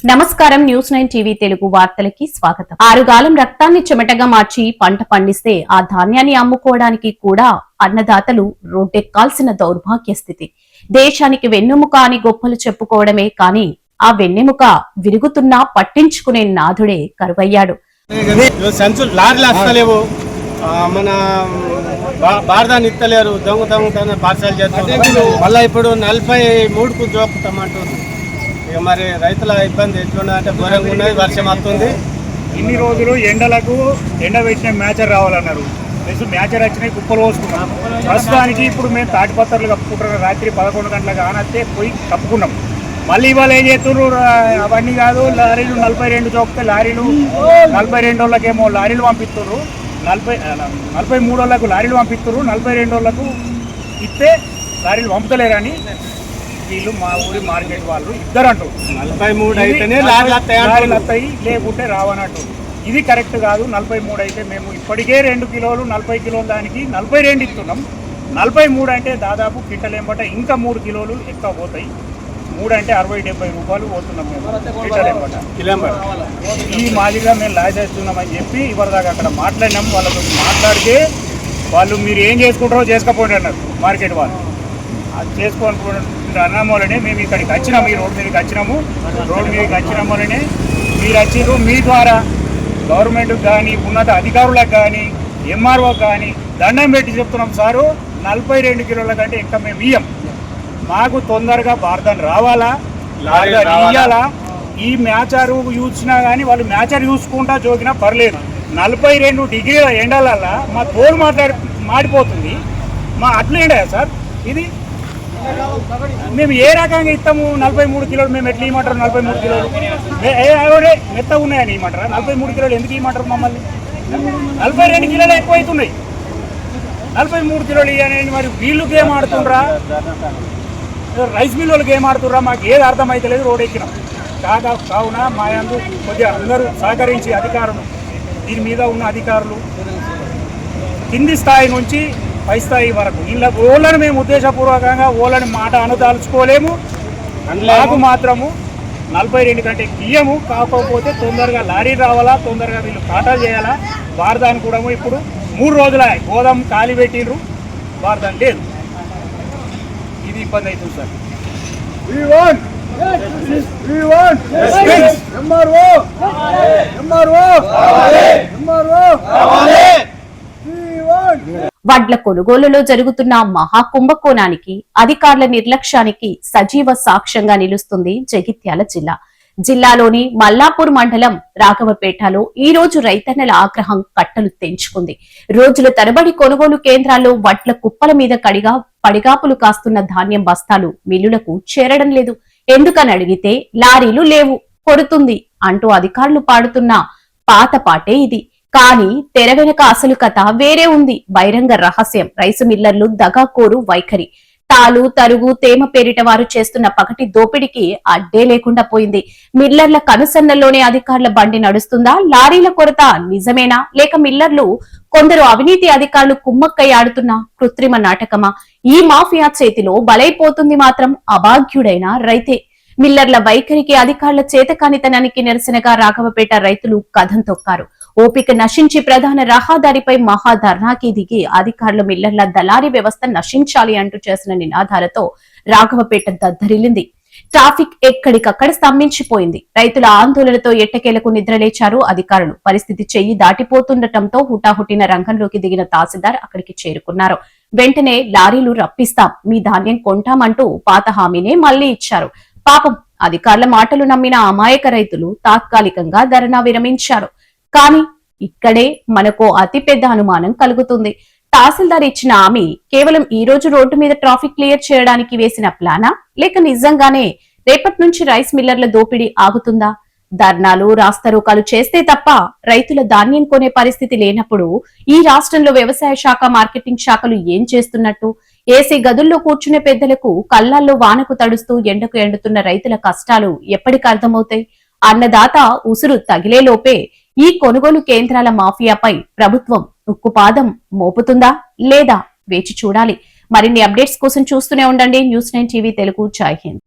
నమస్కారం news 9 TV Telugu వార్తలకి స్వాగతం. ఆరుగాలం రక్తాన్ని చెమటగా మార్చి పంట పండిస్తే ఆ ధాన్యాన్ని అమ్ముకోవడానికి కూడా అన్నదాతలు రోడ్డెక్కాల్సిన దౌర్భాగ్య స్థితి. దేశానికి వెన్నెముక అని గొప్పలు చెప్పుకోవడమే కాని ఆ వెన్నెముక విరుగుతున్నా పట్టించుకునే నాథుడే కరువయ్యాడు. మన బారదాన్ని ఇస్తలేరు, దొంగ పార్సల్ చేస్తారు. మళ్ళీ ఇప్పుడు 43కు జోపుతామంటారు. ఇక మరి రైతుల ఇబ్బంది ఎట్లున్నదంటే ఘోరంగా ఉన్నది. వర్షం వస్తుంది. ఇన్ని రోజులు ఎండలకు ఎండ వేసిన మ్యాచర్ రావాలన్నారు. మ్యాచర్ వచ్చినాయి, కుప్పలు పోసుకున్నాం. ప్రస్తుతానికి ఇప్పుడు మేము తాటిపత్రలు కప్పుకుంటున్నాం. రాత్రి 11 గంటలకు ఆనత్తే పోయి కప్పుకున్నాం. మళ్ళీ ఇవాళ ఏం చేస్తున్నారు? అవన్నీ కాదు, లారీలు 42 చోపితే లారీలు 42 వాళ్ళకేమో లారీలు పంపిస్తున్నారు, 43 వాళ్ళకు లారీలు పంపిస్తున్నారు, 42 వాళ్ళకు ఇస్తే లారీలు పంపుతలేరని వీళ్ళు మా ఊరి మార్కెట్ వాళ్ళు ఇద్దరు అంటారు. 43 అయితేనే లారీలు వస్తాయి, లేకుంటే రావనట్టు. ఇది కరెక్ట్ కాదు. 43 అయితే మేము ఇప్పటికే 2 కిలోలు 40 కిలోల దానికి 42 ఇస్తున్నాం. 43 అంటే దాదాపు కింటలేంబట ఇంకా 3 కిలోలు ఎక్కువ పోతాయి. 3 అంటే 60-70 రూపాయలు పోతున్నాం మేము కింటలేంబట. ఈ మాదిరిగా మేము లాసేస్తున్నామని చెప్పి ఇవరిదాకా అక్కడ మాట్లాడినాము. వాళ్ళతో మాట్లాడితే వాళ్ళు మీరు ఏం చేసుకుంటారో చేసుకోపోండి అన్నారు మార్కెట్ వాళ్ళు. అది చేసుకోవాలి అన్నాం వల్లనే మేము ఇక్కడికి వచ్చినాము. ఈ రోడ్డు మీదకి వచ్చినాము. రోడ్డు మీదకి వచ్చినాం వల్లనే మీరు వచ్చిర్రు. మీ ద్వారా గవర్నమెంట్కి కానీ ఉన్నత అధికారులకు కానీ ఎంఆర్ఓకి కానీ దండం పెట్టి చెప్తున్నాం. సారు 42 కిలోల కంటే ఇంకా మేము ఇయ్యం. మాకు తొందరగా బార్దాన్ రావాలా, ఇయ్యాలా. ఈ మ్యాచరు చూసినా కానీ వాళ్ళు మ్యాచర్ చూసుకుంటా జోకినా పర్లేదు. 42 డిగ్రీల ఎండలల్లా మా తోలు మాడిపోతుంది. మా అట్లా ఎండా సార్ ఇది? మేము ఏ రకంగా ఇస్తాము? 43 కిలోలు మేము ఎట్లా ఇవ్వమంటారు? 43 కిలోలు మెత్తగా ఉన్నాయని ఇవ్వమంటారా? 43 కిలోలు ఎందుకు ఇవ్వమంటారు మమ్మల్ని? 42 కిలోలు ఎక్కువ అవుతున్నాయి. 43 కిలోలు ఇవ్వని మరి వీళ్ళకి ఏం ఆడుతుండ్రా? రైస్ మిల్ వాళ్ళకి ఏం ఆడుతుండ్రా? మాకు ఏది అర్థమైతలేదు. రోడ్ ఎక్కినాం కావున మా యందు కొద్దిగా అందరూ సహకరించి అధికారులు, దీని మీద ఉన్న అధికారులు కింది స్థాయి నుంచి పై స్థాయి వరకు ఓళ్ళని మేము ఉద్దేశపూర్వకంగా ఓళ్ళని మాట అనుదాల్చుకోలేము. నాకు మాత్రము 42 కంటే ఇయ్యము. కాకపోతే తొందరగా లారీ రావాలా, తొందరగా వీళ్ళు కాటాలు చేయాలా. బార్దాన్ కూడా ఇప్పుడు 3 రోజుల గోదాం ఖాళీ పెట్టిండ్రు, బార్దాన్ లేదు. ఇది ఇబ్బంది అవుతుంది సార్. వడ్ల కొనుగోలులో జరుగుతున్న మహాకుంభకోణానికి అధికారుల నిర్లక్ష్యానికి సజీవ సాక్ష్యంగా నిలుస్తుంది జగిత్యాల జిల్లా. జిల్లాలోని మల్లాపూర్ మండలం రాఘవపేటలో ఈ రోజు రైతన్నల ఆగ్రహం కట్టలు తెంచుకుంది. రోజుల తరబడి కొనుగోలు కేంద్రాల్లో వడ్ల కుప్పల మీద పడిగాపులు కాస్తున్న ధాన్యం బస్తాలు మిల్లులకు చేరడం లేదు. ఎందుకని అడిగితే లారీలు లేవు, కొడుతుంది అంటూ అధికారులు పాడుతున్న పాత పాటే ఇది. కానీ తెర వెనక అసలు కథ వేరే ఉంది. బహిరంగ రహస్యం. రైసు మిల్లర్లు దగాకోరు వైఖరి. తాలు తరుగు తేమ పేరిట వారు చేస్తున్న పగటి దోపిడికి అడ్డే లేకుండా పోయింది. మిల్లర్ల కనుసన్నల్లోనే అధికారుల బండి నడుస్తుందా? లారీల కొరత నిజమేనా? లేక మిల్లర్లు కొందరు అవినీతి అధికారులు కుమ్మక్కై ఆడుతున్న కృత్రిమ నాటకమా? ఈ మాఫియా చేతిలో బలైపోతుంది మాత్రం అభాగ్యుడైన రైతే. మిల్లర్ల వైఖరికి అధికారుల చేతకానితనానికి నిరసనగా రాఘవపేట రైతులు కథం తొక్కారు. ఓపిక నశించి ప్రధాన రహదారిపై మహాధర్నాకి దిగి అధికారులు మిల్లర్ల దళారీ వ్యవస్థ నశించాలి అంటూ చేసిన నినాదాలతో రాఘవపేట దద్దరిల్లింది. ట్రాఫిక్ ఎక్కడికక్కడ స్తంభించిపోయింది. రైతుల ఆందోళనతో ఎట్టకేలకు నిద్రలేచారు అధికారులు. పరిస్థితి చెయ్యి దాటిపోతుండటంతో హుటాహుటిన రంగంలోకి దిగిన తహసీల్దార్ అక్కడికి చేరుకున్నారు. వెంటనే లారీలు రప్పిస్తాం, మీ ధాన్యం కొంటామంటూ పాత హామీనే మళ్లీ ఇచ్చారు. పాపం అధికారుల మాటలు నమ్మిన అమాయక రైతులు తాత్కాలికంగా ధర్నా విరమించారు. కానీ ఇక్కడే మనకు అతిపెద్ద అనుమానం కలుగుతుంది. తహసీల్దార్ ఇచ్చిన హామీ కేవలం ఈ రోజు రోడ్డు మీద ట్రాఫిక్ క్లియర్ చేయడానికి వేసిన ప్లానా, లేక నిజంగానే రేపటి నుంచి రైస్ మిల్లర్ల దోపిడీ ఆగుతుందా? ధర్నాలు రాస్తారోకాలు చేస్తే తప్ప రైతుల ధాన్యం కొనే పరిస్థితి లేనప్పుడు ఈ రాష్ట్రంలో వ్యవసాయ శాఖ, మార్కెటింగ్ శాఖలు ఏం చేస్తున్నట్టు? ఏసీ గదుల్లో కూర్చునే పెద్దలకు కళ్లాల్లో వానకు తడుస్తూ ఎండకు ఎండుతున్న రైతుల కష్టాలు ఎప్పటికి అర్థమవుతాయి? అన్నదాత ఉసురు తగిలేలోపే ఈ కొనుగోలు కేంద్రాల మాఫియాపై ప్రభుత్వం ఉక్కుపాదం మోపుతుందా లేదా వేచి చూడాలి. మరిన్ని అప్డేట్స్ కోసం చూస్తూనే ఉండండి న్యూస్ 9 టీవీ తెలుగు. జై హింద్.